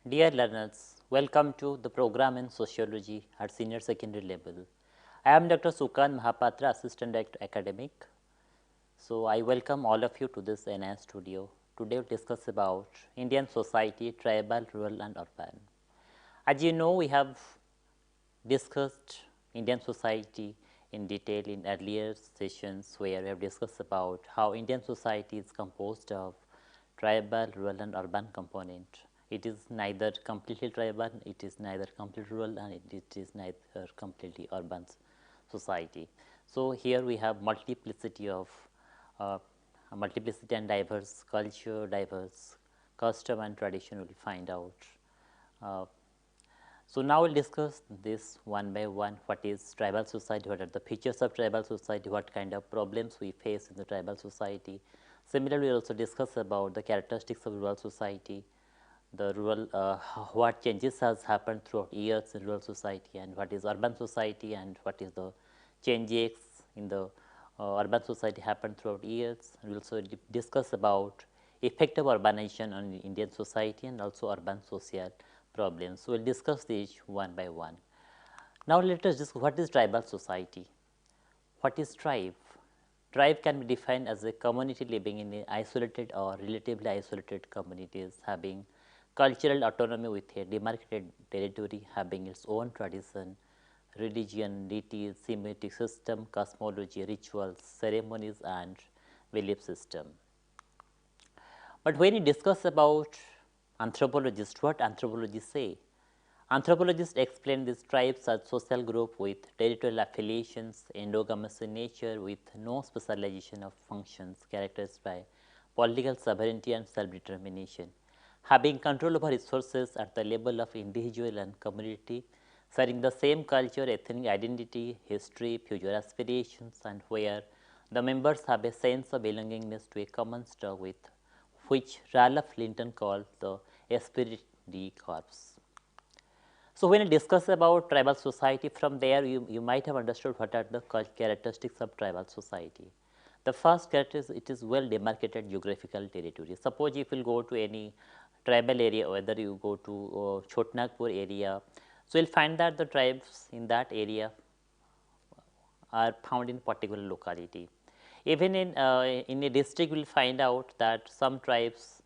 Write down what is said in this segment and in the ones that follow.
Dear learners, welcome to the program in Sociology at senior secondary level. I am Dr. Sukant Mahapatra, Assistant Director Academic. So, I welcome all of you to this NIS studio. Today we will discuss about Indian society, tribal, rural and urban. As you know, we have discussed Indian society in detail in earlier sessions where we have discussed about how Indian society is composed of tribal, rural and urban component. It is neither completely tribal, it is neither completely rural and it is neither completely urban society. So, here we have multiplicity of multiplicity and diverse culture, diverse custom and tradition we will find out. So, now we will discuss this one by one. What is tribal society, what are the features of tribal society, what kind of problems we face in the tribal society. Similarly, we will also discuss about the characteristics of rural society, the rural what changes has happened throughout years in rural society and what is urban society and what is the changes in the urban society happened throughout years. We will also discuss about effect of urbanization on Indian society and also urban social problems. So, we will discuss these one by one. Now, let us discuss what is tribal society. What is tribe? Tribe can be defined as a community living in isolated or relatively isolated communities having cultural autonomy with a demarcated territory, having its own tradition, religion, deities, Semitic system, cosmology, rituals, ceremonies and belief system. But when you discuss about anthropologists, what anthropologists say? Anthropologists explain these tribes as social group with territorial affiliations, endogamous in nature with no specialization of functions characterized by political sovereignty and self-determination, having control over resources at the level of individual and community, sharing the same culture, ethnic identity, history, future aspirations and where the members have a sense of belongingness to a common stock with which Ralph Linton called the esprit de corps. So, when you discuss about tribal society, from there you might have understood what are the characteristics of tribal society. The first character is it is well demarcated geographical territory. Suppose if you will go to any tribal area, whether you go to Chotnagpur area, so you will find that the tribes in that area are found in particular locality. Even in a district, we will find out that some tribes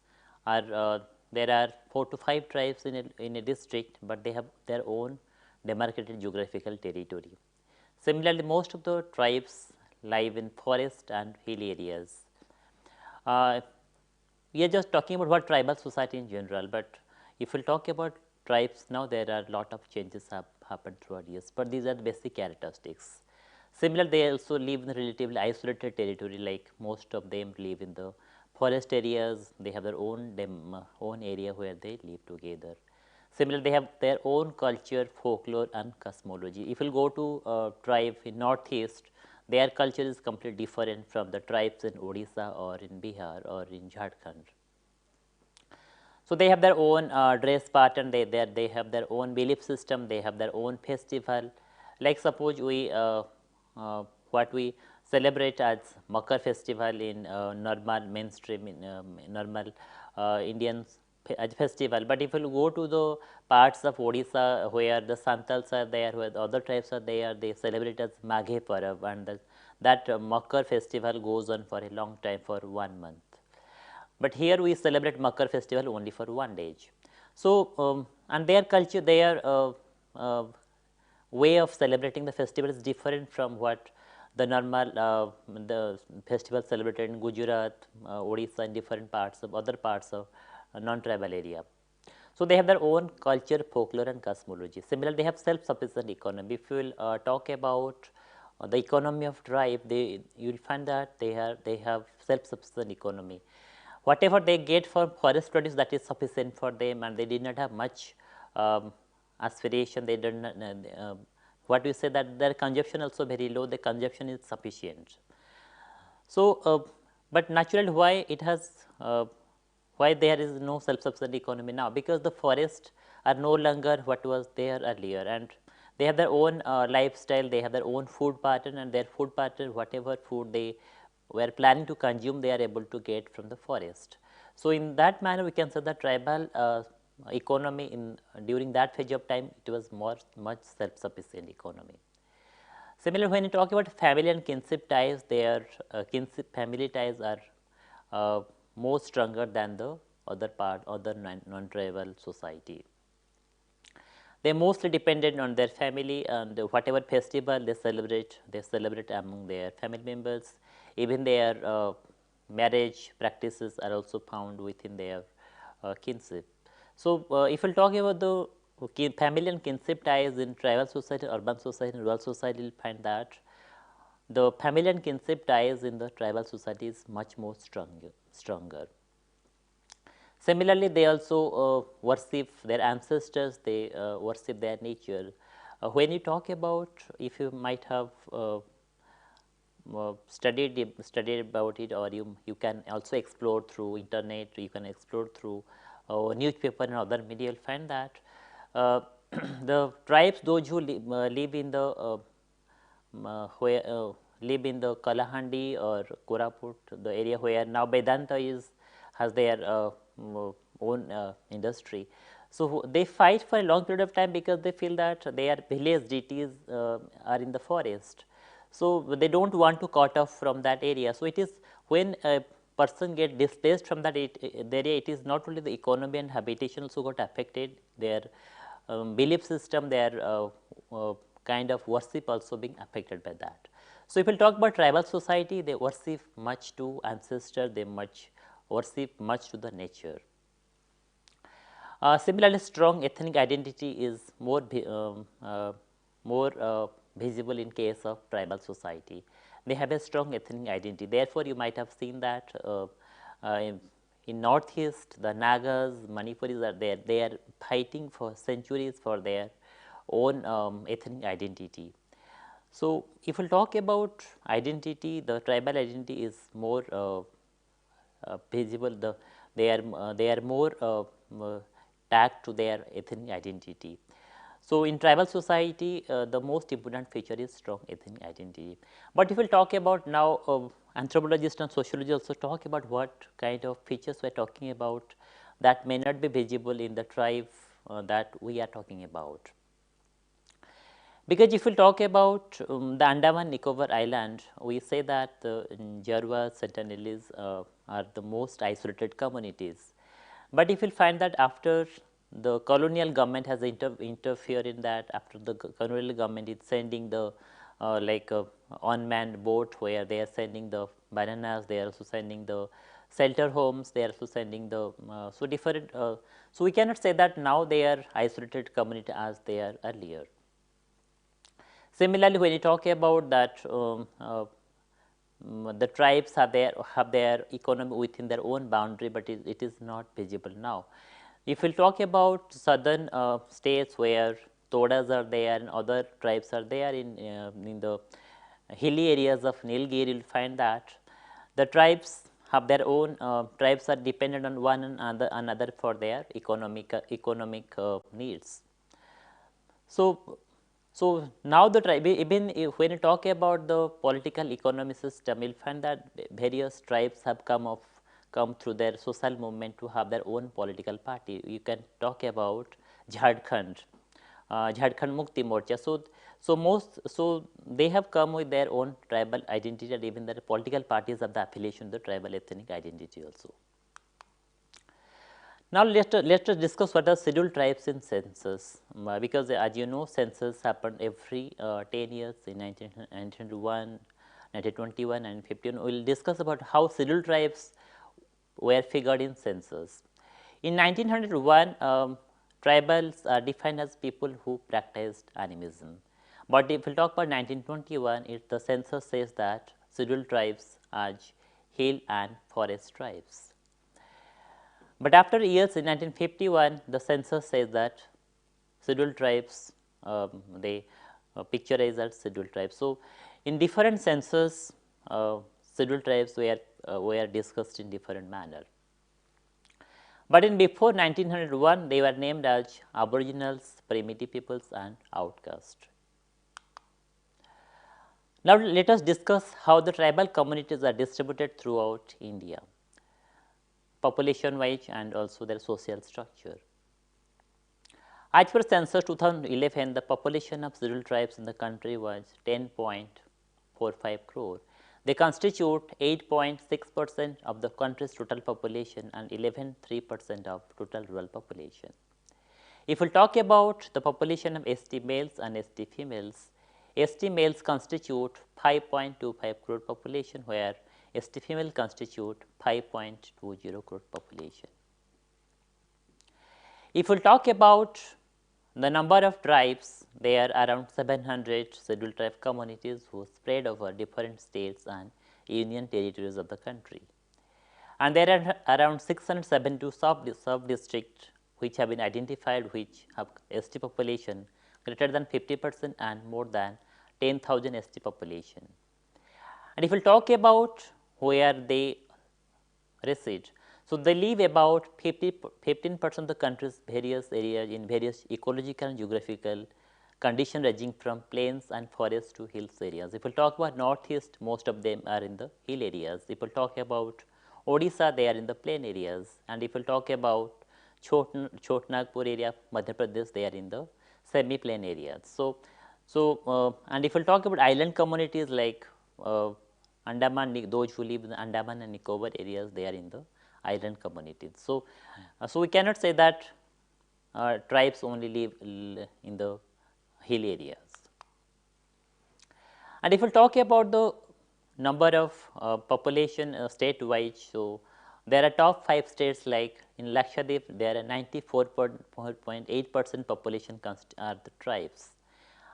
are there are 4 to 5 tribes in a district, but they have their own demarcated geographical territory. Similarly, most of the tribes live in forest and hill areas. We are just talking about what tribal society in general, but if we talk about tribes now, there are a lot of changes have happened throughout years, but these are the basic characteristics. Similar, they also live in a relatively isolated territory, like most of them live in the forest areas, they have their own area where they live together. Similarly, they have their own culture, folklore and cosmology. If you go to tribe in northeast, their culture is completely different from the tribes in Odisha or in Bihar or in Jharkhand. So, they have their own dress pattern, they have their own belief system, they have their own festival. Like suppose we what we celebrate as Makar festival in normal mainstream in normal Indian festival. But if you go to the parts of Odisha where the Santals are there, where the other tribes are there, they celebrate as Maghe Parav, and that Makar festival goes on for a long time, for 1 month. But here we celebrate Makar festival only for 1 day. So, and their culture, their way of celebrating the festival is different from what the normal the festival celebrated in Gujarat, Odisha and different parts of other parts of non-tribal area. So, they have their own culture, folklore and cosmology. Similarly, they have self-sufficient economy. If you will talk about the economy of tribe, you will find that they have self-sufficient economy. Whatever they get from forest produce, that is sufficient for them, and they did not have much aspiration. They did not what we say that their consumption also very low, the consumption is sufficient. So, but naturally why it has why there is no self-sufficient economy now? Because the forests are no longer what was there earlier, and they have their own lifestyle, they have their own food pattern, and their food pattern, whatever food they were planning to consume, they are able to get from the forest. So, in that manner we can say that tribal economy in during that phase of time, it was much self-sufficient economy. Similarly, when you talk about family and kinship ties, their kinship family ties are more stronger than the other non-tribal society. They mostly dependent on their family, and whatever festival they celebrate among their family members. Even their marriage practices are also found within their kinship. So, if we talk about the family and kinship ties in tribal society, urban society, and rural society, you will find that the family and kinship ties in the tribal society is much more stronger. Similarly, they also worship their ancestors, they worship their nature. When you talk about, if you might have studied about it, or you can also explore through internet, you can explore through newspaper and other media, you'll find that the tribes, those who live in the where live in the Kalahandi or Koraput, the area where now Vedanta is has their own industry. So they fight for a long period of time because they feel that their village deities are in the forest. So they don't want to cut off from that area. So it is when a person get displaced from that area, it is not only the economy and habitation also got affected, their belief system, their kind of worship also being affected by that. So if we talk about tribal society, they worship much to ancestors, they worship much to the nature. Similarly, strong ethnic identity is more visible in case of tribal society. They have a strong ethnic identity. Therefore, you might have seen that in northeast, the Nagas, Manipuris are there. They are fighting for centuries for their own ethnic identity. So, if we talk about identity, the tribal identity is more visible. They are more tagged to their ethnic identity. So, in tribal society, the most important feature is strong ethnic identity. But if we talk about now, anthropologists and sociologists also talk about what kind of features we are talking about that may not be visible in the tribe that we are talking about. Because if we talk about the Andaman Nicobar Island, we say that the Jarwas, Sentinelese are the most isolated communities. But if you find that after the colonial government has interfered in that, after the colonial government is sending the unmanned boat where they are sending the bananas, they are also sending the shelter homes, they are also sending the so different. So we cannot say that now they are isolated community as they are earlier. Similarly, when you talk about that the tribes have their economy within their own boundary, but it is not visible now. If we talk about southern states where Todas are there and other tribes are there in the hilly areas of Nilgiri, you will find that the tribes have their own tribes are dependent on one another for their economic needs. So now the tribe, even when you talk about the political economy system, you'll find that various tribes have come through their social movement to have their own political party. You can talk about Jharkhand, Jharkhand Mukti Morcha. So they have come with their own tribal identity, and even their political parties have the affiliation to the tribal ethnic identity also. Now, let us discuss what are scheduled tribes in census, because as you know, census happened every 10 years in 1901, 1921 and 15. We will discuss about how scheduled tribes were figured in census. In 1901, tribals are defined as people who practiced animism. But if we talk about 1921, the census says that scheduled tribes are hill and forest tribes. But after years in 1951, the census says that scheduled tribes, they picturized as scheduled tribes. So, in different census, scheduled tribes were discussed in different manner. But in before 1901, they were named as aboriginals, primitive peoples and outcasts. Now, let us discuss how the tribal communities are distributed throughout India, population wise and also their social structure. As per census 2011, the population of scheduled tribes in the country was 10.45 crore. They constitute 8.6% of the country's total population and 11.3% of total rural population. If we talk about the population of ST males and ST females, ST males constitute 5.25 crore population, where ST female constitute 5.20 crore population. If we talk about the number of tribes, there are around 700 scheduled tribe communities who spread over different states and union territories of the country. And there are around 672 sub-districts which have been identified, which have ST population greater than 50% and more than 10,000 ST population. And if we talk about where they reside, so they live about 15% of the country's various areas in various ecological and geographical conditions, ranging from plains and forests to hills areas. If we talk about northeast, most of them are in the hill areas. If we talk about Odisha, they are in the plain areas, and if we talk about Chotnagpur area, Madhya Pradesh, they are in the semi-plain areas. And if we talk about island communities like Andaman, those who live in the Andaman and Nicobar areas, they are in the island communities. So we cannot say that tribes only live in the hill areas. And if we talk about the number of population state-wise, so there are top 5 states like in Lakshadweep, there are 94.8% population are the tribes.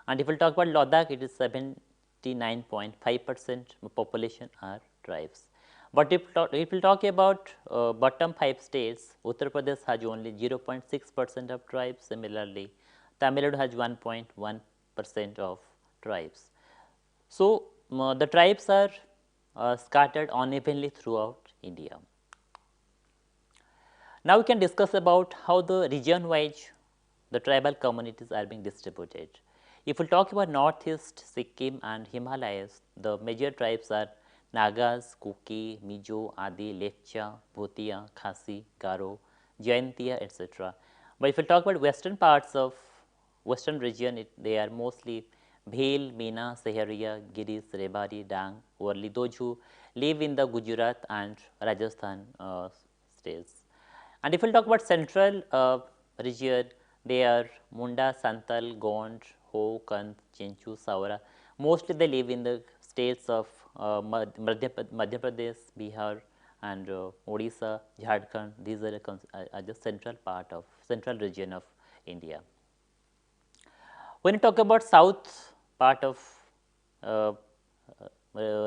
And if we talk about Ladakh, it is 79.5% population are tribes. But if we talk about bottom 5 states, Uttar Pradesh has only 0.6% of tribes. Similarly, Tamil Nadu has 1.1% of tribes. So the tribes are scattered unevenly throughout India. Now we can discuss about how the region-wise the tribal communities are being distributed. If we talk about northeast, Sikkim and Himalayas, the major tribes are Nagas, Kuki, Mizo, Adi, Lepcha, Bhutia, Khasi, Garo, Jaintia, etc. But if we talk about western parts of western region, they are mostly Bhil, Meena, Seharia, Giris, Rebari, Dang, Worli, those who live in the Gujarat and Rajasthan states. And if we talk about central region, they are Munda, Santal, Gond, Ho, Kant, Chenchu, Saura. Mostly they live in the states of Madhya Pradesh, Bihar and Odisha, Jharkhand. These are the central part of central region of India. When you talk about south part of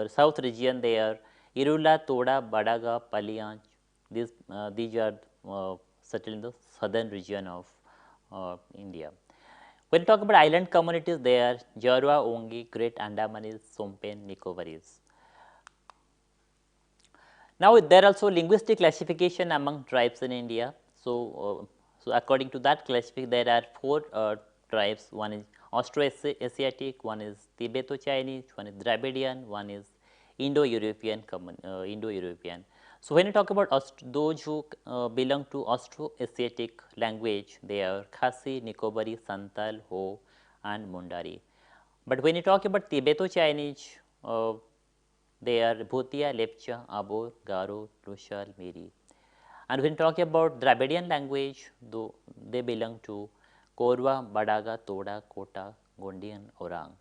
south region, they are Irula, Toda, Badaga, Palian. These are settled in the southern region of India. When you talk about island communities, they are Jarwa, Ongi, Great Andamanis, Sompen, Nicobaris. Now, there are also linguistic classification among tribes in India. So according to that classification, there are 4 tribes. One is Austro-Asiatic, one is Tibeto-Chinese, one is Dravidian, one is Indo-European. So when you talk about those who belong to Austro-Asiatic language, they are Khasi, Nicobari, Santal, Ho and Mundari. But when you talk about Tibeto-Chinese, they are Bhutia, Lepcha, Abo, Garo, Lushal, Miri. And when you talk about Dravidian language, though they belong to Korwa, Badaga, Toda, Kota, Gondi and Orang.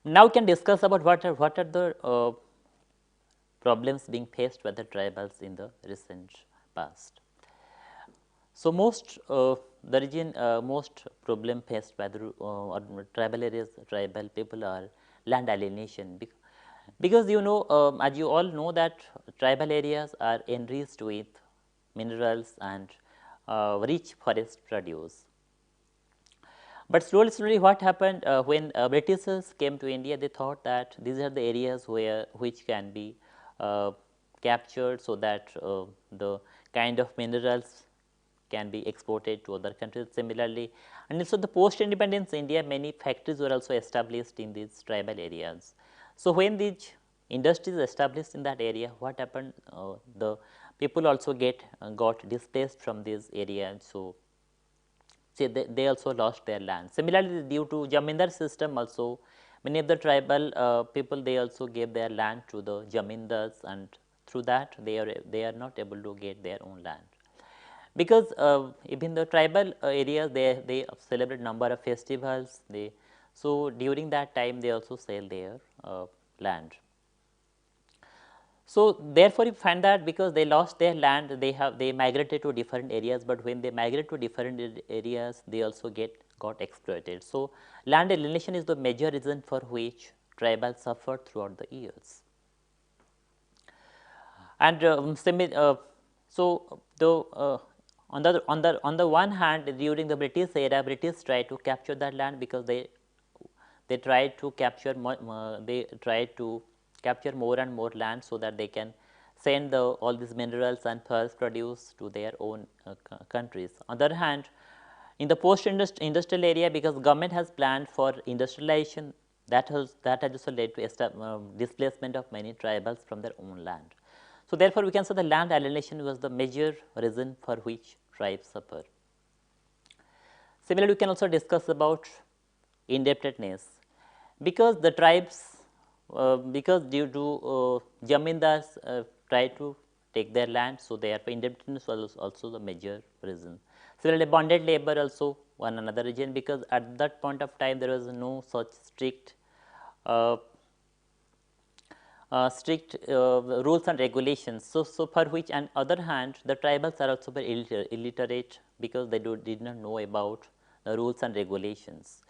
Now we can discuss about what are the problems being faced by the tribals in the recent past. So most problem faced by the tribal areas, tribal people are land alienation, because as you all know that tribal areas are enriched with minerals and rich forest produce. But slowly what happened when Britishers came to India, they thought that these are the areas which can be captured, so that the kind of minerals can be exported to other countries. Similarly, and also the post-independence India, many factories were also established in these tribal areas. So when these industries established in that area, what happened? The people also got displaced from these areas. So See, they also lost their land. Similarly, due to Jamindar system also, many of the tribal people, they also gave their land to the Jamindars, and through that they are not able to get their own land. Because even the tribal areas, they celebrate number of festivals, so during that time they also sell their land. So therefore, you find that because they lost their land, they migrated to different areas, but when they migrate to different areas, they also got exploited. So land alienation is the major reason for which tribals suffered throughout the years. And so on the one hand, during the British era, British tried to capture that land because they tried to capture more and more land so that they can send all these minerals and forest produce to their own countries. On the other hand, in the post industrial area, because government has planned for industrialization, that has also led to displacement of many tribals from their own land. So therefore, we can say the land alienation was the major reason for which tribes suffer. Similarly, we can also discuss about indebtedness, because the tribes, because due to Jamindars try to take their land, so therefore indebtedness was also the major reason. Similarly, bonded labor also one another reason, because at that point of time there was no such uh, rules and regulations. So for which, on other hand, the tribals are also very illiterate, because they did not know about the rules and regulations.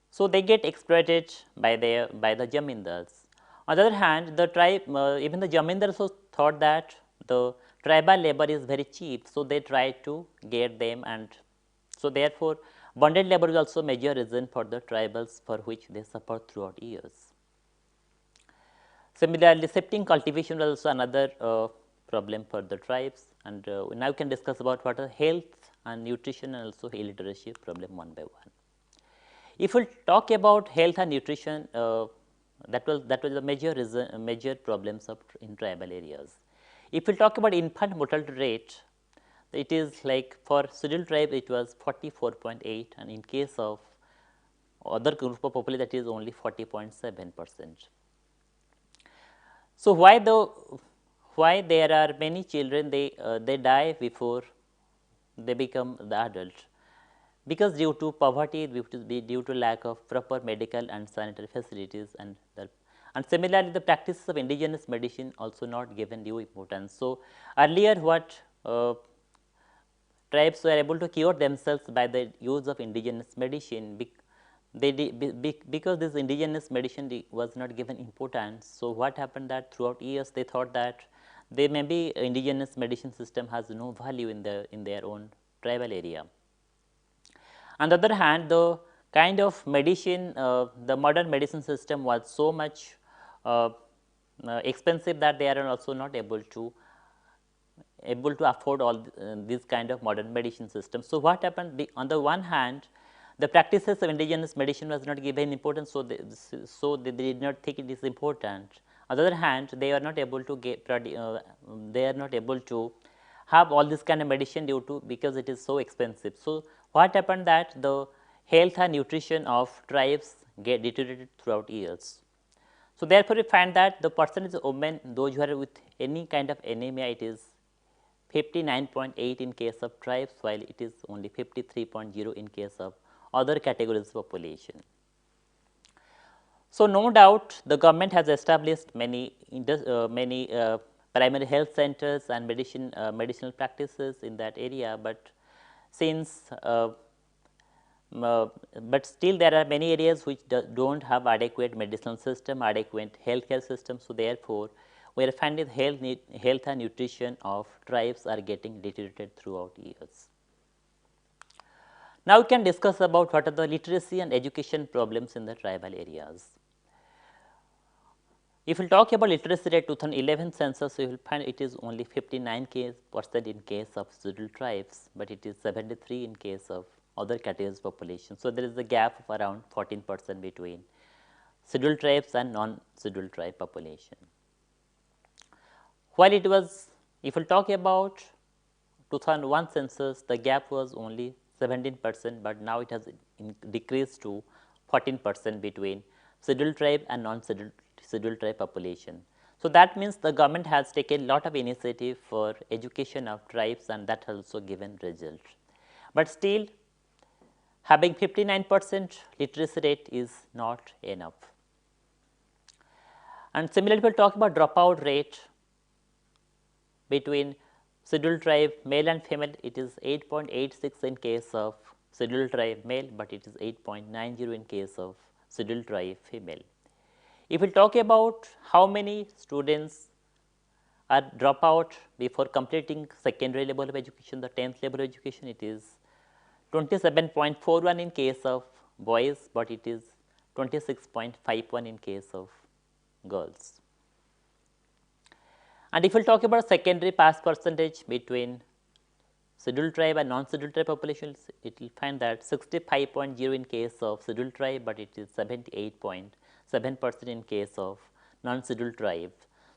So they get exploited by the Jamindars. On the other hand, the tribe, even the Jamindars also thought that the tribal labor is very cheap, so they tried to get them, and so therefore bonded labor is also major reason for the tribals for which they suffered throughout years. Similarly, shifting cultivation was also another problem for the tribes, and now we can discuss about what are health and nutrition and also illiteracy problem one by one. If we talk about health and nutrition, that was the major reason, major problems in tribal areas. If we talk about infant mortality rate, it is like for scheduled tribe it was 44.8, and in case of other group of population that is only 40.7%. So why there are many children, they die before they become the adult? Because due to poverty, due to lack of proper medical and sanitary facilities, and similarly the practices of indigenous medicine also not given due importance. So earlier what tribes were able to cure themselves by the use of indigenous medicine, because this indigenous medicine was not given importance. So what happened that throughout years they thought that they maybe indigenous medicine system has no value in their own tribal area. On the other hand, the kind of medicine, the modern medicine system was so much uh, expensive that they are also not able to afford all this kind of modern medicine system. So what happened? On the one hand, the practices of indigenous medicine was not given importance, so they did not think it is important. On the other hand, they are not able to they are not able to have all this kind of medicine due to, because it is so expensive. So what happened that the health and nutrition of tribes get deteriorated throughout years. So therefore, we find that the percentage of women, those who are with any kind of anemia, it is 59.8 in case of tribes, while it is only 53.0 in case of other categories of population. So no doubt the government has established many primary health centers and medicinal practices in that area, but since but still there are many areas which don't have adequate medicinal system, adequate healthcare system. So therefore, we are finding health and nutrition of tribes are getting deteriorated throughout years. Now we can discuss about what are the literacy and education problems in the tribal areas. If we talk about literacy rate 2011 census, you will find it is only 59% in case of scheduled tribes, but it is 73 in case of other categories population. So there is a gap of around 14% between scheduled tribes and non-scheduled tribe population. While it was, if we talk about 2001 census, the gap was only 17%, but now it has decreased to 14% between scheduled tribe and non-scheduled tribe population. So that means the government has taken a lot of initiative for education of tribes, and that has also given result. But still, having 59% literacy rate is not enough. And similarly, we will talk about dropout rate between scheduled tribe male and female. It is 8.86 in case of scheduled tribe male, but it is 8.90 in case of scheduled tribe female. If we talk about how many students are drop out before completing secondary level of education, the 10th level of education, it is 27.41 in case of boys, but it is 26.51 in case of girls. And if we talk about secondary pass percentage between scheduled tribe and non-scheduled tribe populations, it will find that 65.0 in case of scheduled tribe, but it is 78.7% in case of non-scheduled tribe.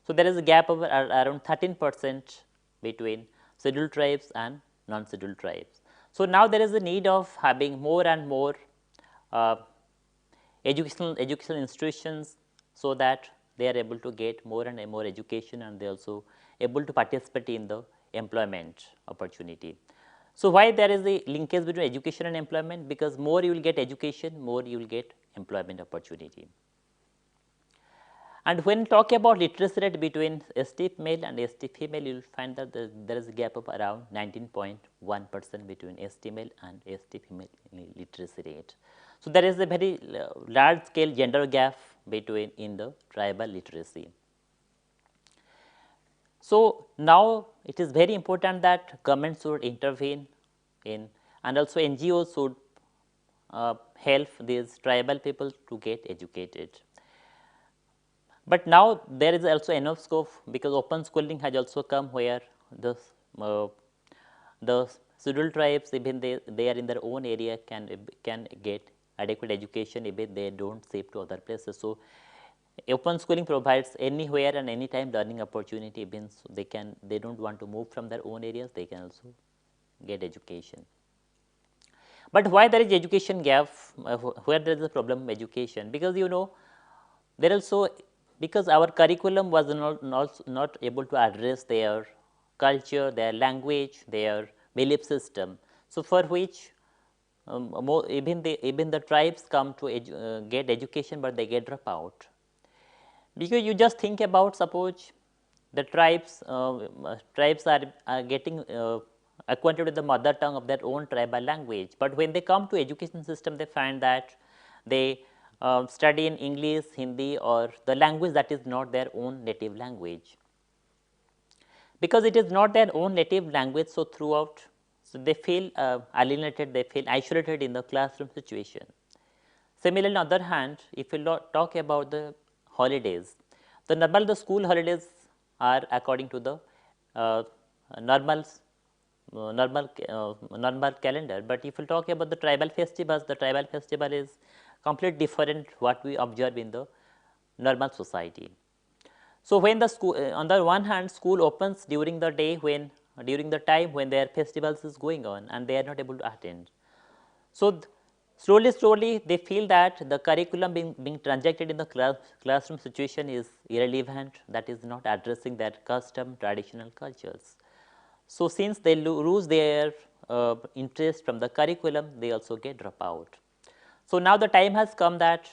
So there is a gap of around 13% between scheduled tribes and non-scheduled tribes. So now there is a need of having more and more educational institutions, so that they are able to get more and more education, and they are also able to participate in the employment opportunity. So why there is a linkage between education and employment? Because more you will get education, more you will get employment opportunity. And when talking about literacy rate between ST male and ST female, you will find that there is a gap of around 19.1% between ST male and ST female literacy rate. So there is a very large scale gender gap between in the tribal literacy. So now it is very important that government should intervene in, and also NGOs should help these tribal people to get educated. But now there is also enough scope, because open schooling has also come, where the scheduled tribes, even they are in their own area, can get adequate education, even they do not shift to other places. So open schooling provides anywhere and anytime learning opportunity, even they do not want to move from their own areas, they can also get education. But why there is education gap, where there is a problem of education? Because there also, because our curriculum was not able to address their culture, their language, their belief system. So for which even the tribes come to get education, but they get drop out. Because you just think about, suppose the tribes are getting acquainted with the mother tongue of their own tribal language, but when they come to education system, they find that they study in English, Hindi, or the language that is not their own native language. Because it is not their own native language, so throughout, so they feel alienated, they feel isolated in the classroom situation. Similarly, on the other hand, if we talk about the holidays, the school holidays are according to the normal calendar. But if we talk about the tribal festivals, the tribal festival is completely different what we observe in the normal society. So when the school, on the one hand, school opens during the day, during the time when their festivals is going on, and they are not able to attend. So slowly they feel that the curriculum being transacted in the classroom situation is irrelevant, that is not addressing their custom, traditional cultures. So since they lose their interest from the curriculum, they also get drop out. So now the time has come that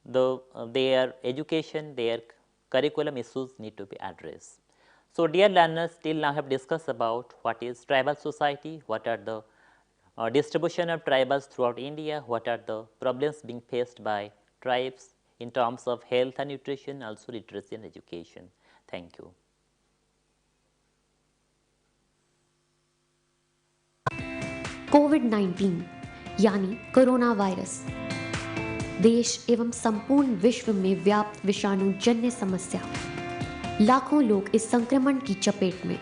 their education, their curriculum issues need to be addressed. So dear learners, till now have discussed about what is tribal society, what are the distribution of tribals throughout India, what are the problems being faced by tribes in terms of health and nutrition, also literacy and education. Thank you. कोविड-19 यानी corona virus देश एवं संपूर्ण विश्व में व्याप्त विषाणु जन्य समस्या। लाखों लोग इस संक्रमण की चपेट में।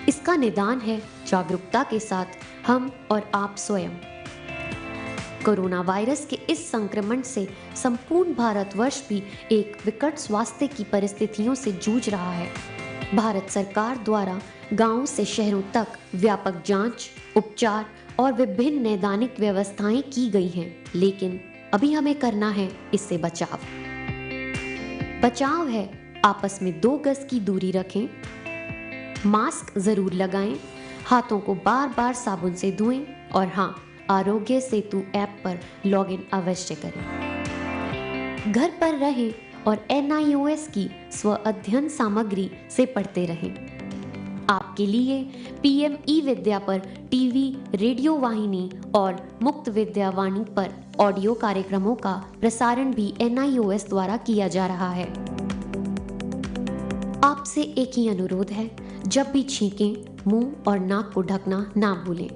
इसका निदान है जागरूकता के साथ हम और आप स्वयं। कोरोना वायरस के इस संक्रमण से संपूर्ण भारतवर्ष भी एक विकट स्वास्थ्य की परिस्थितियों से जूझ रहा है। भारत सरकार द्वारा गांवों से शहरों तक व्यापक जांच, उपचार और विभिन्न नैदानिक व्यवस्थाएं की गई हैं, लेकिन अभी हमें करना है इससे बचाव। बचाव है आपस में 2 गज की दूरी रखें, मास्क जरूर लगाएं, हाथों को बार बार साबुन से धोएं और हाँ, आरोग्य सेतु ऐप पर लॉगिन अवश्य करें। घर पर रहें और NIOS की स्व अध्ययन सामग्री से पढ़ते रहें। आपके लिए PM ई-विद्या पर टीवी, रेडियो वाहिनी और मुक्त विद्या वाणी पर ऑडियो कार्यक्रमों का प्रसारण भी NIOS द्वारा किया जा रहा है। आपसे एक ही अनुरोध है, जब भी छींकें, मुंह और नाक को ढकना ना भूलें,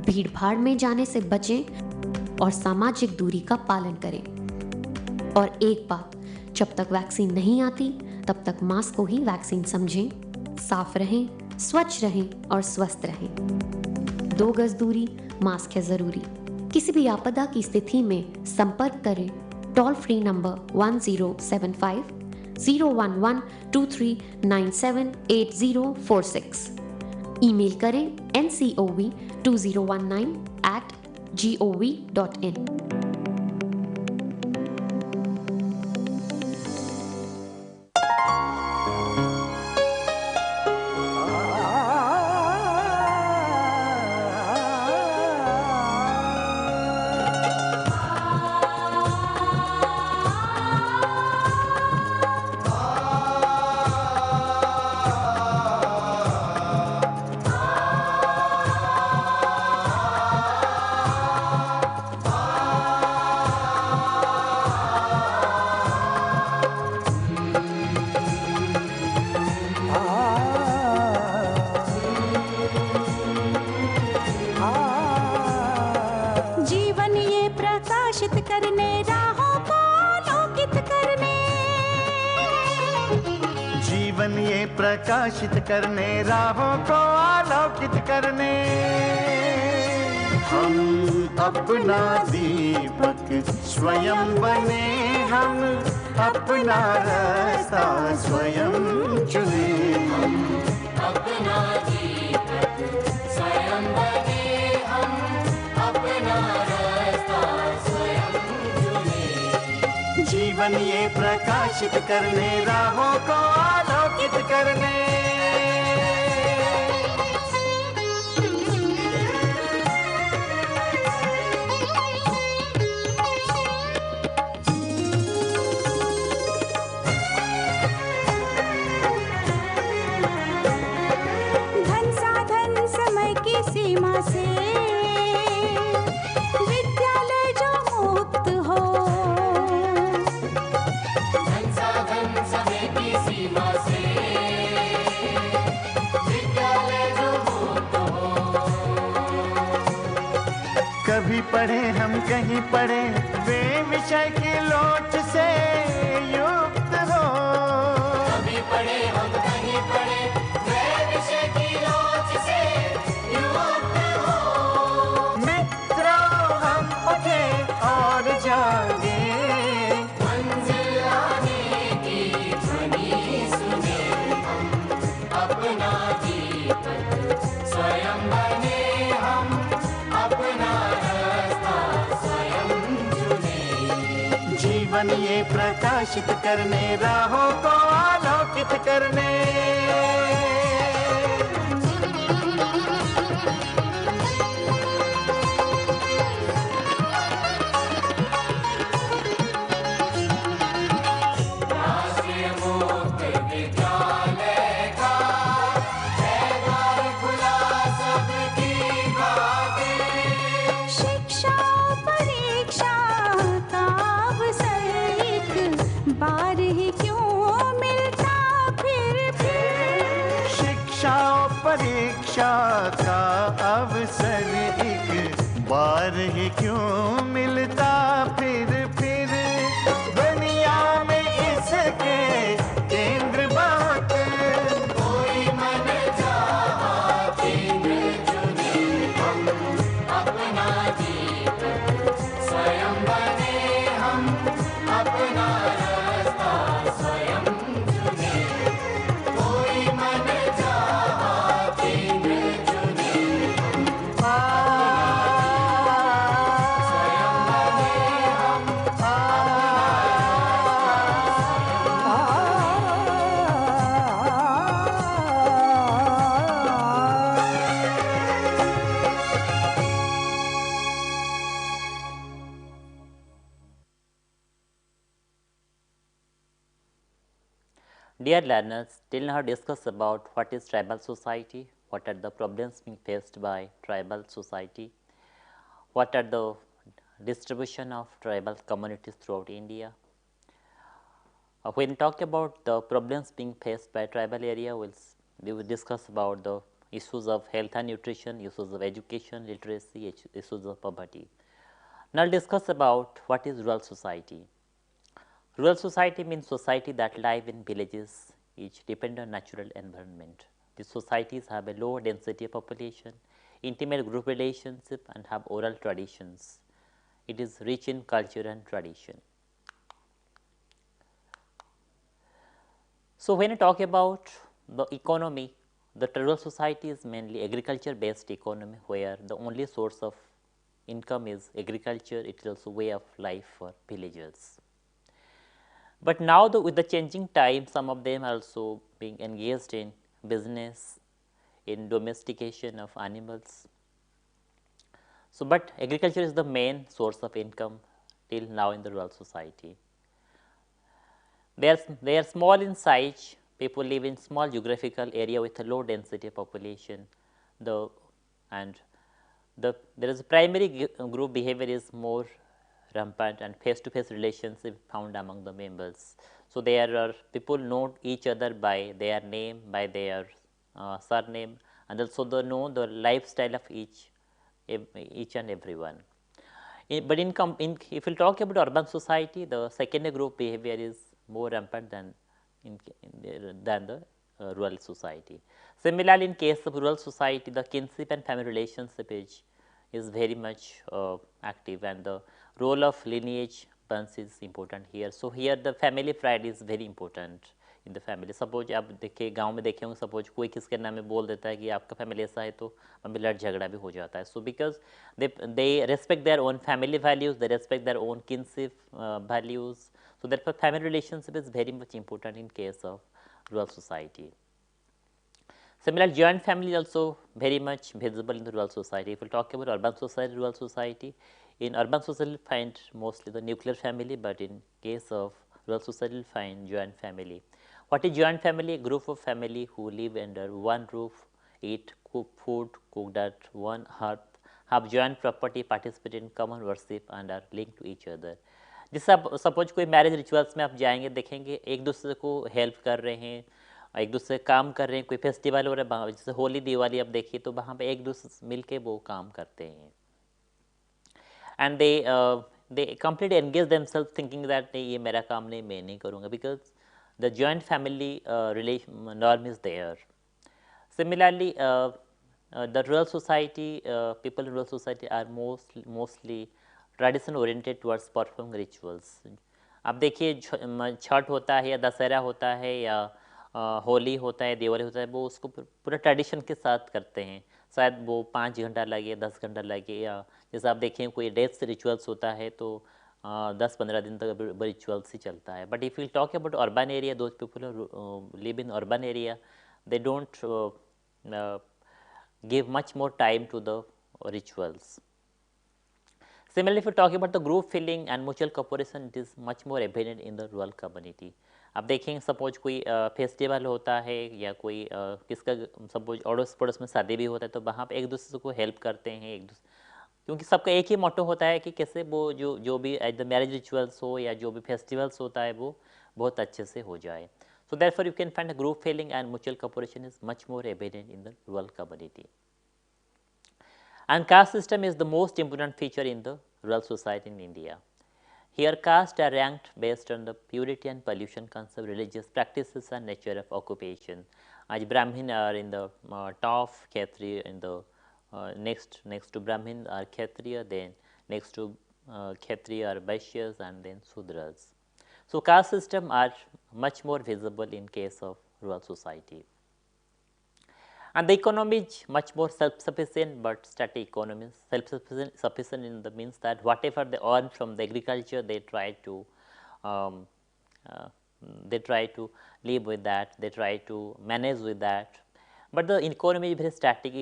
भीड़ भाड़ में जाने से बचें और सामाजिक दूरी का पालन करें। और एक बात, जब तक वैक्सीन नहीं आती तब तक मास्क को ही वैक्सीन समझें। साफ रहें, स्वच्छ रहें और स्वस्थ रहें। 2 गज दूरी, मास्क है जरूरी। किसी भी आपदा की स्थिति में संपर्क करें टोल फ्री नंबर 1075 011 23978046। ईमेल करें ncov2019@gov.in। प्रकाशित करने, राहों को आलोकित करने, हम अपना दीपक स्वयं बने, हम अपना रास्ता स्वयं चुने, हम अपना दीपक स्वयं बने, हम अपना रास्ता स्वयं चुने। जीवन ये प्रकाशित करने, राहों को आलोकित करने। धन साधन समय की सीमा से विद्यालय जो मुक्त हो, धन साधन समय की सीमा से विद्यालय जो मुक्त हो। कभी पढ़े हम कहीं पढ़े, वे विषय की लोच से युक्त हो। कभी पढ़े हम कहीं पढ़े, वे विषय की लोच से युक्त हो। मित्रों हम उठे और जागे, मंजिल आने की ध्वनि सुने, हम अपना दीपक स्वयं बने, हम अपना रास्ता स्वयं चुने। जीवन ये प्रकाशित करने, राहों को आलोकित करने। राष्ट्रीय मुक्त विद्यालय का है द्वार खुला सबकी खातिर। शिक्षा परीक्षा का अवसर एक बार ही क्यों मिलता फिर। शिक्षा और परीक्षा का अवसर एक बार ही क्यों मिलता फिर। दुनिया में इसके केंद्र बहुत, कोई मन चाहा केंद्र चुने, हम अपना दीपक स्वयं बने, हम अपना रास्ता स्वयं चुने। कोई मन चाहा Dear learners, till now discuss about what is tribal society, what are the problems being faced by tribal society, what are the distribution of tribal communities throughout India. When we talk about the problems being faced by tribal area, we will discuss about the issues of health and nutrition, issues of education, literacy, issues of poverty. Now discuss about what is rural society. Rural society means society that live in villages, each depend on natural environment. These societies have a low density population, intimate group relationship and have oral traditions. It is rich in culture and tradition. So, when you talk about the economy, the rural society is mainly agriculture based economy where the only source of income is agriculture. It is also way of life for villagers. But now with the changing time, some of them are also being engaged in business, in domestication of animals. So, but agriculture is the main source of income till now in the rural society. They are small in size, people live in small geographical area with a low density population. And there is a primary group behavior is more rampant and face to face relationship found among the members. So, there are people know each other by their name, by their surname, and also they know the lifestyle of each and everyone. But if we talk about urban society, the secondary group behavior is more rampant than the rural society. Similarly, in case of rural society, the kinship and family relationship is very much active, and the role of lineage bunch is important here. So, here the family pride is very important in the family. Suppose आप देखिए गांव में देखे होंगे, suppose कोई किसके नाम में बोल देता है कि आपका फैमिली ऐसा है, तो मम्मी लड़ झगड़ा भी हो जाता है. So because they respect their own family values, they respect their own kinship values. So therefore family relationship is very much important in case of rural society. Similarly, joint family is also very much visible in the rural society. If we talk about urban society, rural society, in urban society we find mostly the nuclear family, but in case of rural society we find joint family. What is joint family? A group of family who live under one roof, eat food cooked at one hearth, have joint property, participate in common worship and are linked to each other. जैसे आप suppose कोई marriage rituals में आप जाएंगे, देखेंगे एक दूसरे को हेल्प कर रहे हैं, एक दूसरे काम कर रहे हैं, कोई फेस्टिवल हो रहा है, जैसे होली दिवाली आप देखिए तो वहाँ पे एक दूसरे मिल के वो काम करते हैं. And they completely engage themselves thinking that नहीं ये मेरा काम नहीं, मैं नहीं करूँगा, because the joint family relation norm is there. Similarly, the rural society, people in rural society are mostly tradition oriented towards performing rituals. आप देखिए छठ होता है या दशहरा होता है या होली होता है, दिवाली होता है, वो उसको पूरा ट्रेडिशन के साथ करते हैं. शायद वो 5 घंटा लगे, 10 घंटा लगे, या जैसे आप देखें कोई डेथ रिचुअल्स होता है तो 10-15 दिन तक रिचुअल्स ही चलता है. But if you talk about urban area, those people live in urban area, they don't give much more time to the rituals. Similarly, if we talk about the group feeling and mutual cooperation, it is much more evident in the rural community. आप देखेंगे suppose कोई festival होता है या कोई किसका suppose अड़ोस पड़ोस में शादी भी होता है, तो वहाँ पे एक दूसरे को हेल्प करते हैं, क्योंकि सबका एक ही मोटो होता है कि कैसे वो जो भी द मैरिज रिचुअल्स हो या जो भी फेस्टिवल्स होता है वो बहुत अच्छे से हो जाए. So therefore, you can find a group feeling and mutual cooperation is much more evident in the rural community. And caste system is the most important feature in the rural society in India. Here castes are ranked based on the purity and pollution concept, religious practices and nature of occupation. As Brahmin are in the top, Kshatriya in the next to Brahmin are Kshatriya, then next to Kshatriya are Vaishyas, and then Sudras. So caste system are much more visible in case of rural society. And the economy is much more self-sufficient, but static economy. Self-sufficient in the means that whatever they earn from the agriculture, they try to live with that, they try to manage with that. But the economy is very static.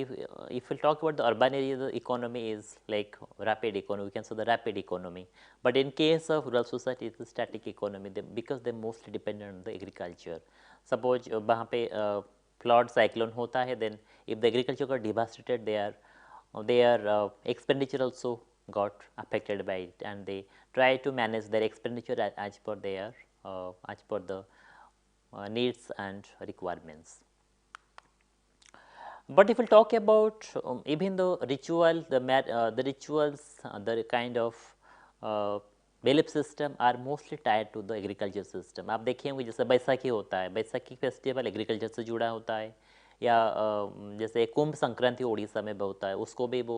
If we talk about the urban area, the economy is like rapid economy, we can say the rapid economy. But in case of rural society, it is a static economy because they mostly depend on the agriculture. Suppose वहाँ पे flood cyclone होता है, then if the agriculture got devastated, their expenditure also got affected by it, and they try to manage their expenditure as per their as per the needs and requirements. But if we talk about even the ritual, the rituals, the kind of belief system are mostly tied to the agriculture system. आप देखें होंगे जैसे बैसाखी होता है, Baisakhi festival agriculture से जुड़ा होता है, या जैसे कुंभ संक्रांति उड़ीसा में होता है, उसको भी वो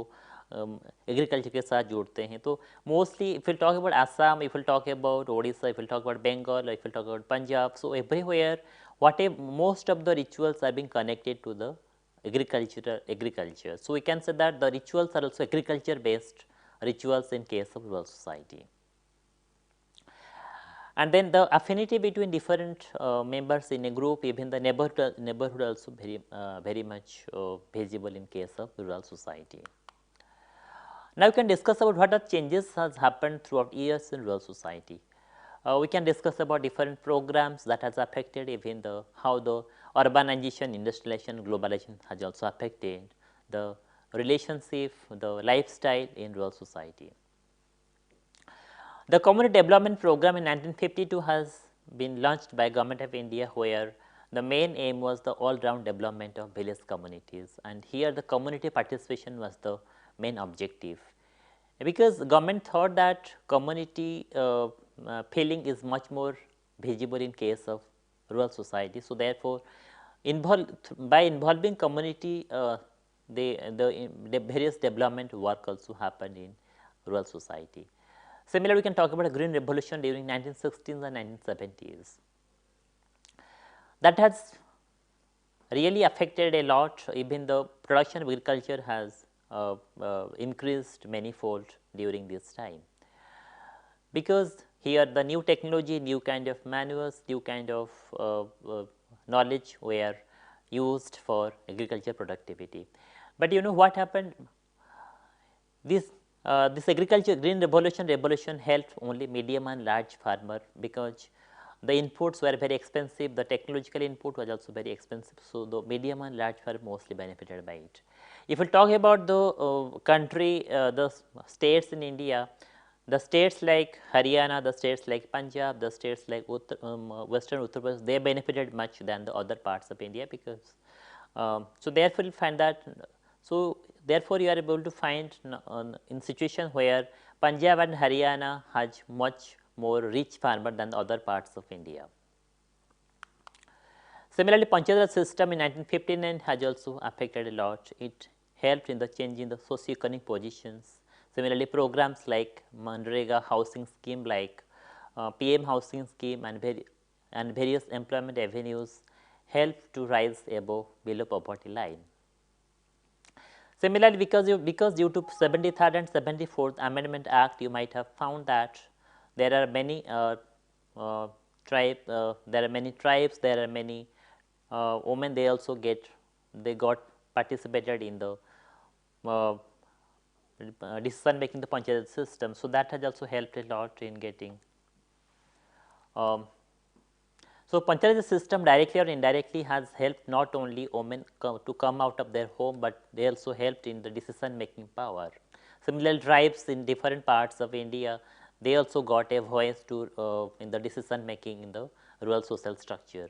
एग्रीकल्चर के साथ जोड़ते हैं. तो mostly if will talk about Assam, if will talk about Odisha, if will talk about Bengal, if will talk about Punjab, so everywhere most of the rituals are being connected to the agriculture. So we can say that the rituals are also agriculture based rituals in case of rural society. And then the affinity between different members in a group, even the neighborhood also very much visible in case of rural society. Now we can discuss about what are changes has happened throughout years in rural society. We can discuss about different programs that has affected even how the urbanization, industrialization, globalization has also affected the relationship, the lifestyle in rural society. The Community Development Program in 1952 has been launched by Government of India, where the main aim was the all-round development of village communities, and here the community participation was the main objective, because government thought that community feeling is much more visible in case of rural society. So therefore, by involving community, the various development work also happened in rural society. Similarly, we can talk about a green revolution during 1960s and 1970s. That has really affected a lot. Even the production of agriculture has increased manifold during this time, because here the new technology, new kind of manuals, new kind of knowledge were used for agriculture productivity. But you know what happened? This agriculture green revolution helped only medium and large farmer, because the inputs were very expensive, the technological input was also very expensive. So the medium and large farmer mostly benefited by it. If we talk about the country, the states in India, the states like Haryana, the states like Punjab, the states like Western Uttar Pradesh, they benefited much than the other parts of India, because so therefore you find that, so therefore you are able to find in situation where Punjab and Haryana has much more rich farmer than the other parts of India. Similarly, Panchayat Raj system in 1959 has also affected a lot. It helped in the change in the socio-economic positions. Similarly, programs like Manrega housing scheme, like PM housing scheme, and various employment avenues help to rise above below poverty line. Similarly, because due to 73rd and 74th Amendment Act, you might have found that there are many tribes, there are many women. They also got participated in the decision making the Panchayat system. So that has also helped a lot in getting. So Panchayat system directly or indirectly has helped not only women to come out of their home, but they also helped in the decision making power. Similarly, tribes in different parts of India, they also got a voice to in the decision making in the rural social structure.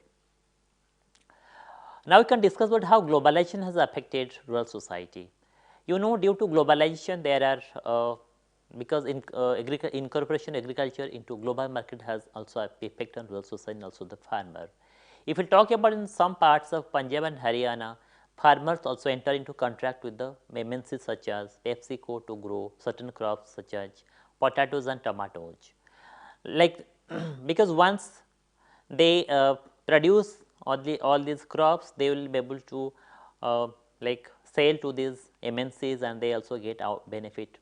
Now we can discuss about how globalization has affected rural society. You know, due to globalization, there are because incorporation agriculture into global market has also an effect on rural society and also the farmer. If we talk about in some parts of Punjab and Haryana, farmers also enter into contract with the MNCs such as PepsiCo to grow certain crops such as potatoes and tomatoes. Like because once they produce all these crops, they will be able to like sell to these MNCs, and they also get benefit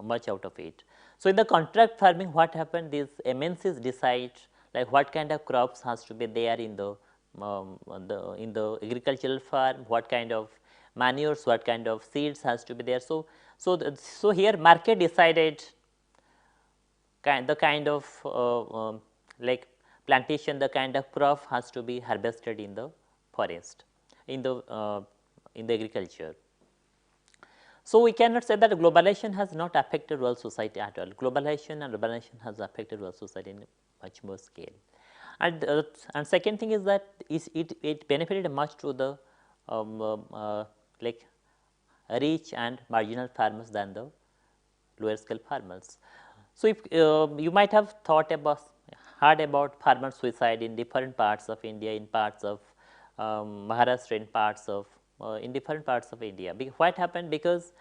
much out of it. So in the contract farming, what happened? These MNCs decide like what kind of crops has to be there in the agricultural farm, what kind of manures, what kind of seeds has to be there. So here market decided the kind of like plantation, the kind of crop has to be harvested in the forest, in the agriculture. So, we cannot say that globalization has not affected world society at all. Globalization and urbanization has affected world society in a much more scale. And second thing is that it benefited much to the like rich and marginal farmers than the lower scale farmers. So, if you might have heard about farmer suicide in different parts of India, in parts of Maharashtra, in different parts of India. What happened? Because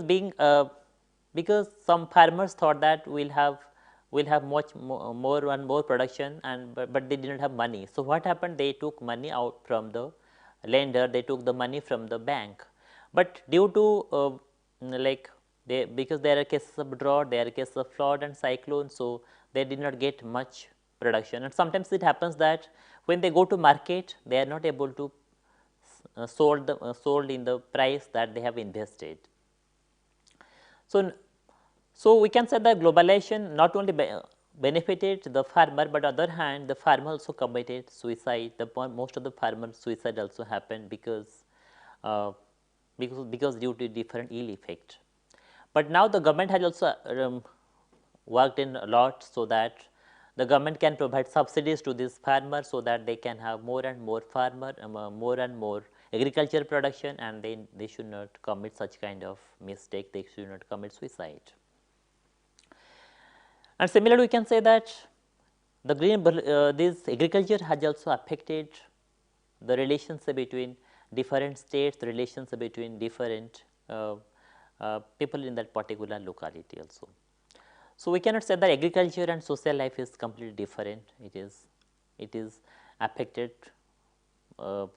being because some farmers thought that we'll have much more and more production, and but they didn't have money. So, what happened? They took money out from the lender, they took the money from the bank, but due to like because there are cases of drought, there are cases of flood and cyclone, so they did not get much production. And sometimes it happens that when they go to market, they are not able to sold in the price that they have invested. So, so we can say that globalization not only benefited the farmer, but on the other hand the farmer also committed suicide. Most of the farmer suicide also happened uh, because due to different ill effect. But now the government has also worked in a lot, so that the government can provide subsidies to these farmers, so that they can have more and more more and more agriculture production, and then they should not commit such kind of mistake, they should not commit suicide. And similarly, we can say that this agriculture has also affected the relationship between different states, the relationship between different people in that particular locality also. So, we cannot say that agriculture and social life is completely different. It is affected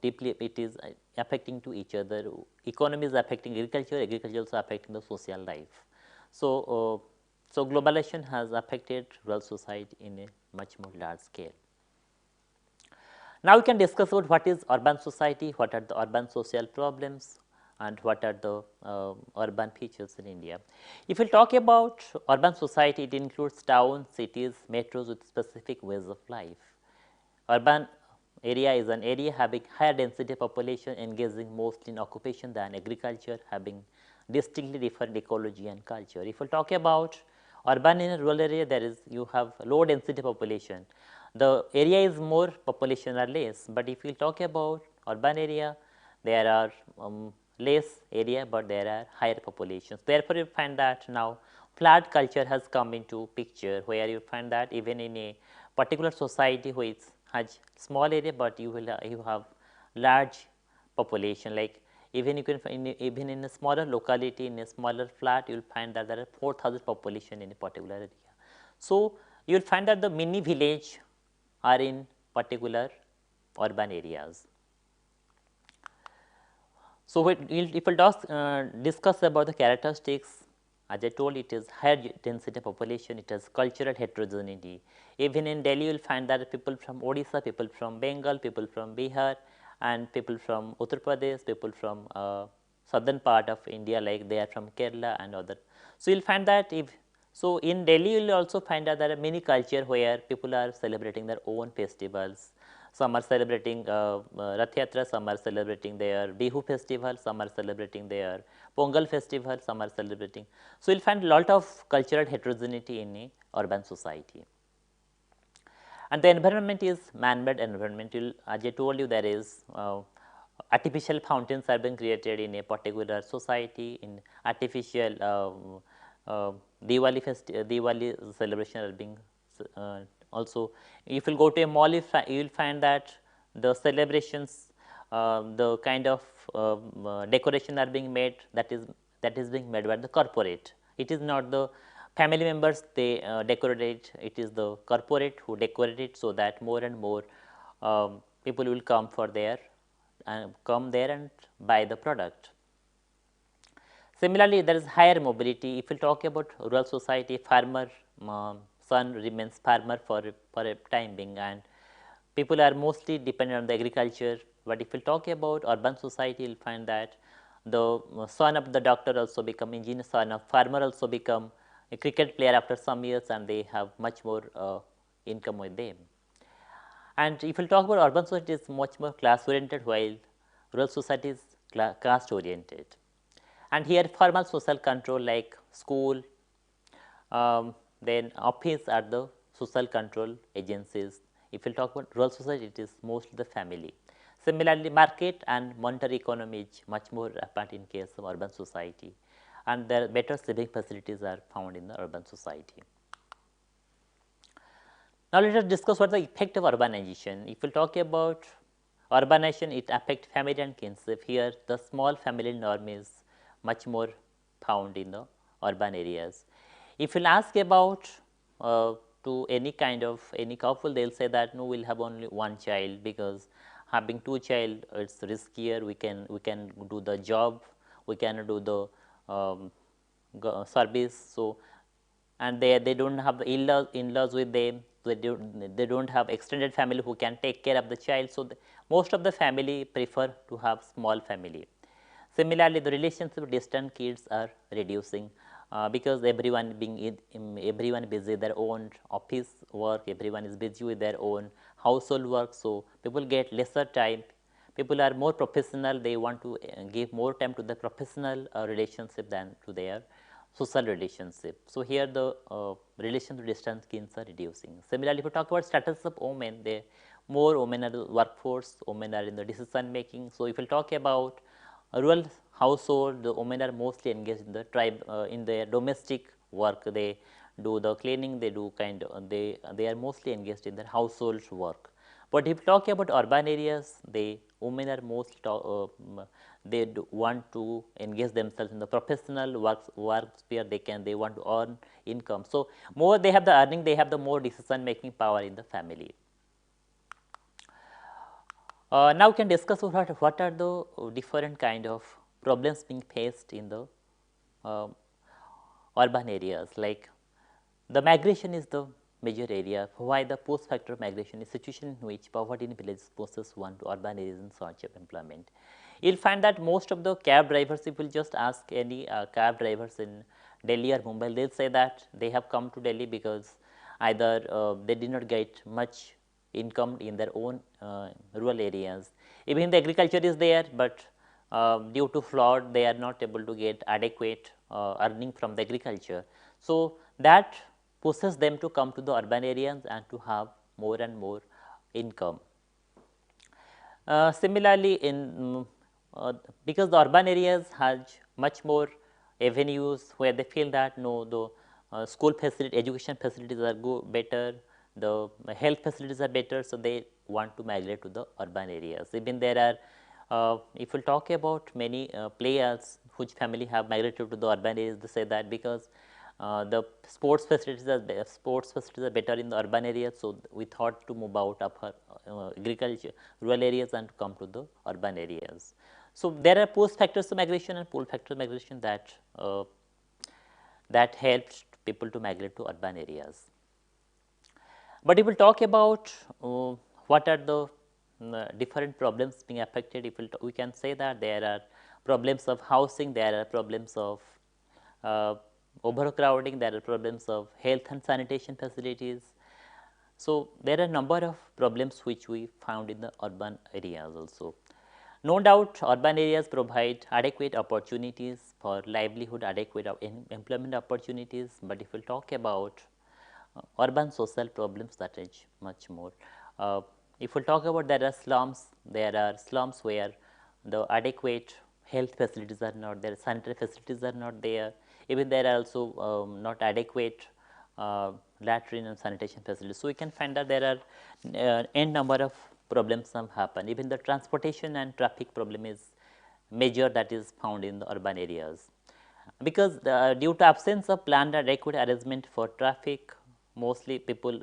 deeply. It is affecting to each other. Economy is affecting agriculture. Agriculture also affecting the social life. So, so globalization has affected world society in a much more large scale. Now, we can discuss about what is urban society, what are the urban social problems, and what are the urban features in India. If we talk about urban society, it includes towns, cities, metros with specific ways of life. Urban area is an area having higher density population, engaging mostly in occupation than agriculture, having distinctly different ecology and culture. If we talk about urban in a rural area, there is you have low density population. The area is more, population are less, but if we talk about urban area, there are less area, but there are higher populations. Therefore, you find that now flat culture has come into picture, where you find that even in a particular society which has small area, but you have large population. Like even you can even in a smaller locality, in a smaller flat, you will find that there are 4,000 population in a particular area. So, you will find that the mini village are in particular urban areas. So, if we discuss about the characteristics, as I told, it is higher density population, it has cultural heterogeneity. Even in Delhi, you will find that people from Odisha, people from Bengal, people from Bihar, and people from Uttar Pradesh, people from southern part of India, like they are from Kerala and other. So, you will find that so in Delhi, you will also find that there are many culture where people are celebrating their own festivals. Some are celebrating Rath Yatra, some are celebrating their Bihu festival, some are celebrating their Pongal festival, some are celebrating. So, you will find a lot of cultural heterogeneity in a urban society. And the environment is man-made environment. As I told you, there is artificial fountains are being created in a particular society, in artificial Diwali celebration are being also. If you go to a mall, you will find that the celebrations, the kind of decoration are being made, that is being made by the corporate. It is not the family members they decorate, it is the corporate who decorate it, so that more and more people will come there and buy the product. Similarly, there is higher mobility. If we talk about rural society, farmer son remains farmer for a time being, and people are mostly dependent on the agriculture. But if we talk about urban society, you will find that the son of the doctor also become engineer, son of farmer also become a cricket player after some years, and they have much more income with them. And if we talk about urban society, it is much more class oriented, while rural society is caste oriented. And here formal social control like school, then office are the social control agencies. If we talk about rural society, it is mostly the family. Similarly, market and monetary economy is much more rampant in case of urban society, and there better civic facilities are found in the urban society. Now, let us discuss what is the effect of urbanization. If we talk about urbanization, it affects family and kinship. Here, the small family norm is much more found in the urban areas. If you will ask about to any kind of any couple, they will say that no, we will have only one child, because having two child it's riskier. We can do the job, we can do the service. So, and they don't have the in-laws with them, they don't have extended family who can take care of the child. So, most of the family prefer to have small family. Similarly, the relationship with distant kids are reducing, because everyone busy with their own office work, everyone is busy with their own household work. So, people get lesser time, people are more professional, they want to give more time to the professional relationship than to their social relationship. So, here the relation to distant kids are reducing. Similarly, if we talk about status of women, more women are the workforce, women are in the decision making. So, if we talk about a rural household, the women are mostly engaged in the in their domestic work. They do the cleaning, they do they are mostly engaged in their household work. But if you talk about urban areas, women are mostly they want to engage themselves in the professional work sphere. They want to earn income. So, more they have the earning, they have the more decision making power in the family. Now, we can discuss what are the different kind of problems being faced in the uh, urban areas. Like the migration is the major area. Why the post factor migration is situation in which poverty in villages pushes one to urban areas in search of employment. You will find that most of the cab drivers, if you will just ask any cab drivers in Delhi or Mumbai, they will say that they have come to Delhi because either they did not get much income in their own rural areas. Even the agriculture is there, but due to flood, they are not able to get adequate earning from the agriculture. So, that pushes them to come to the urban areas and to have more and more income. Similarly, because the urban areas has much more avenues where they feel that no, the school facility, education facilities are better, the health facilities are better, so they want to migrate to the urban areas. Even there are, if we talk about many players whose family have migrated to the urban areas, they say that because the sports facilities are better in the urban areas. So, we thought to move out of our agriculture rural areas and come to the urban areas. So, there are post factors of migration and pull factors of migration that helped people to migrate to urban areas. But if we talk about what are the different problems being affected, we can say that there are problems of housing, there are problems of overcrowding, there are problems of health and sanitation facilities. So, there are a number of problems which we found in the urban areas also. No doubt urban areas provide adequate opportunities for livelihood, adequate employment opportunities, but if we talk about urban social problems, that is much more. If we talk about there are slums where the adequate health facilities are not there, sanitary facilities are not there, even there are also not adequate latrine and sanitation facilities. So, we can find that there are n number of problems have happened. Even the transportation and traffic problem is major that is found in the urban areas, because due to absence of planned adequate arrangement for traffic, mostly people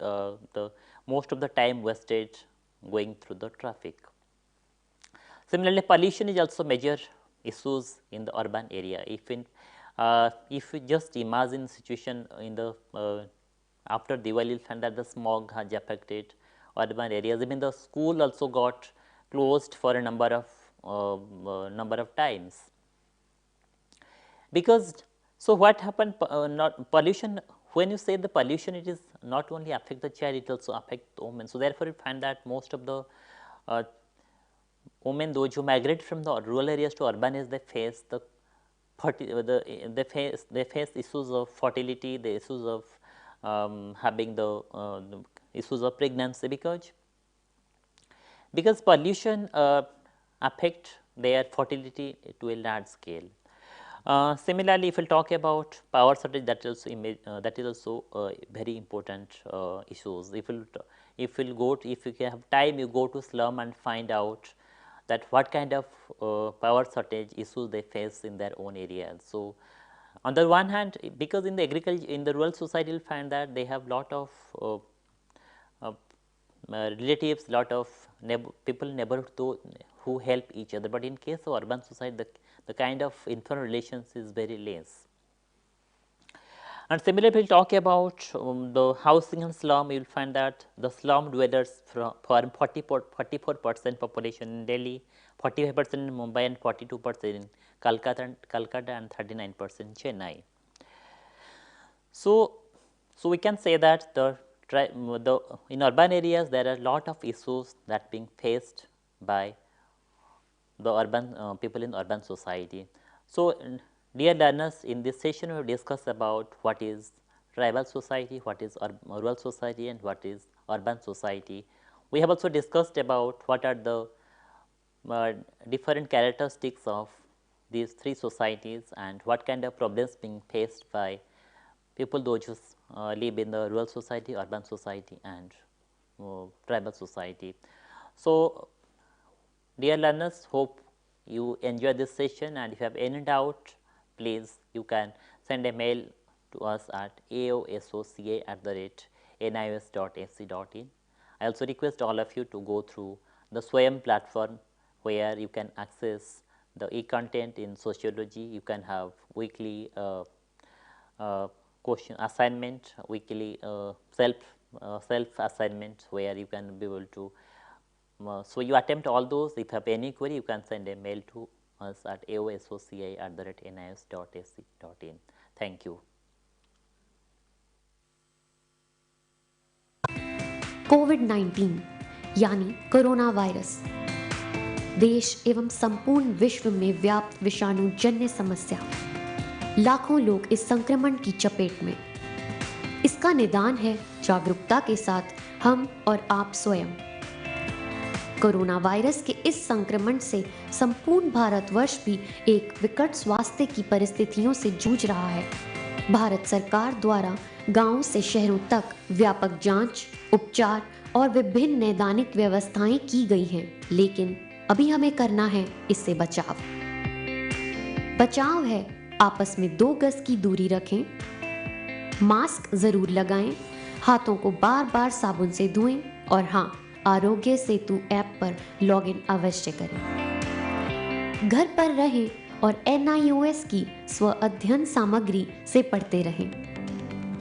the most of the time wasted going through the traffic. Similarly, pollution is also major issues in the urban area. If you just imagine situation in the after Diwali, you will find that the smog has affected urban areas. Even the school also got closed for a number of times. Because so what happened? Not pollution. when you say the pollution, it is not only affect the child, it also affect the women. So therefore, you find that most of the women, those who migrate from the rural areas to urban areas, they face they face issues of fertility, the issues of having the issues of pregnancy, because pollution affect their fertility to a large scale. Similarly, if we talk about power shortage, that is also very important issues. If you have time, you go to slum and find out that what kind of power shortage issues they face in their own areas. So, on the one hand, because in the agriculture, in the rural society, you will find that they have lot of relatives, lot of people neighborhood who help each other. But in case of urban society, the kind of informal relations is very less. And similarly, if we talk about the housing and slum, you will find that the slum dwellers form 44% population in Delhi, 45% in Mumbai, and 42% in Calcutta, and 39% in Chennai. So we can say that in urban areas there are a lot of issues that being faced by the urban people in urban society. So, dear learners, in this session we have discussed about what is tribal society, what is rural society, and what is urban society. We have also discussed about what are the different characteristics of these three societies and what kind of problems being faced by people those who live in the rural society, urban society, and tribal society. So, dear learners, hope you enjoy this session, and if you have any doubt, please you can send a mail to us at aosoca@nius.ac.in. I also request all of you to go through the Swayam platform, where you can access the e-content in sociology. You can have weekly question assignment, weekly self assignment, where you can be able to so you attempt all those. If you have any query, you can send a mail to us at aosoci@nius.ac.in. Thank you. कोविड-19 यानी corona virus देश एवं संपूर्ण विश्व में व्याप्त विषाणु जन्य समस्या। लाखों लोग इस संक्रमण की चपेट में। इसका निदान है जागरूकता के साथ हम और आप स्वयं। कोरोना वायरस के इस संक्रमण से संपूर्ण भारतवर्ष भी एक विकट स्वास्थ्य की परिस्थितियों से जूझ रहा है। भारत सरकार द्वारा गांवों से शहरों तक व्यापक जांच, उपचार और विभिन्न नैदानिक व्यवस्थाएं की गई हैं, लेकिन अभी हमें करना है इससे बचाव। बचाव है आपस में 2 गज की दूरी रखें, मास्क जरूर लगाएं, हाथों को बार-बार साबुन से धोएं और हाँ, आरोग्य सेतु ऐप पर लॉगिन अवश्य करें। घर पर रहें और NIOS की स्व अध्ययन सामग्री से पढ़ते रहें।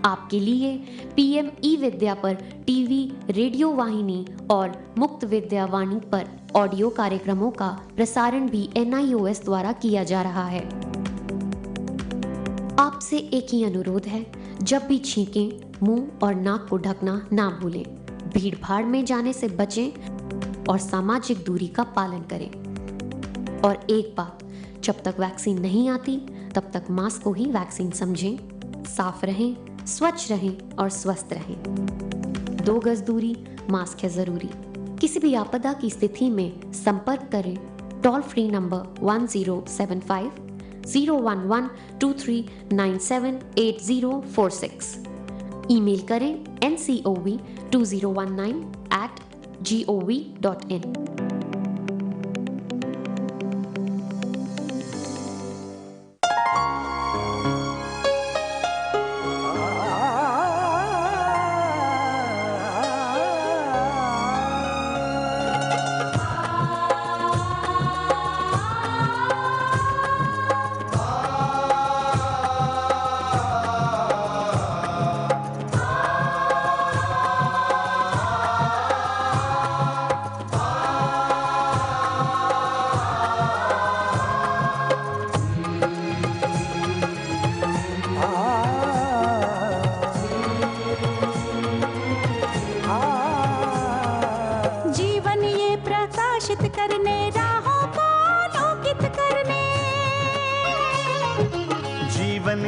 आपके लिए PM ई-विद्या पर टीवी, रेडियो वाहिनी और मुक्त विद्या वाणी पर ऑडियो कार्यक्रमों का प्रसारण भी NIOS द्वारा किया जा रहा है। आपसे एक ही अनुरोध है, जब भी छींकें, मुंह और नाक को ढकना ना भूलें। भीड़ भाड़ में जाने से बचें और सामाजिक दूरी का पालन करें। और एक बात, जब तक वैक्सीन नहीं आती तब तक मास्क को ही वैक्सीन समझें। साफ रहें, स्वच्छ रहें और स्वस्थ रहें। 2 गज दूरी, मास्क है जरूरी। किसी भी आपदा की स्थिति में संपर्क करें टोल फ्री नंबर 1075 011 23978046। ईमेल करें ncov2019@gov.in।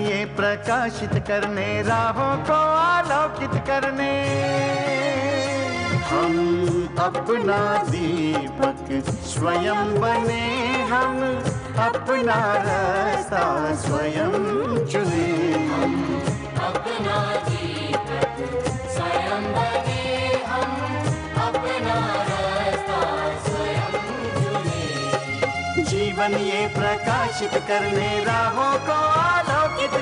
ये प्रकाशित करने, राहों को आलोकित करने। हम अपना दीपक स्वयं बने, हम अपना रास्ता स्वयं चुने। हम अपना दीपक स्वयं बने, हम अपना रास्ता स्वयं चुने। जीवन ये प्रकाशित करने, राहों को आलोकित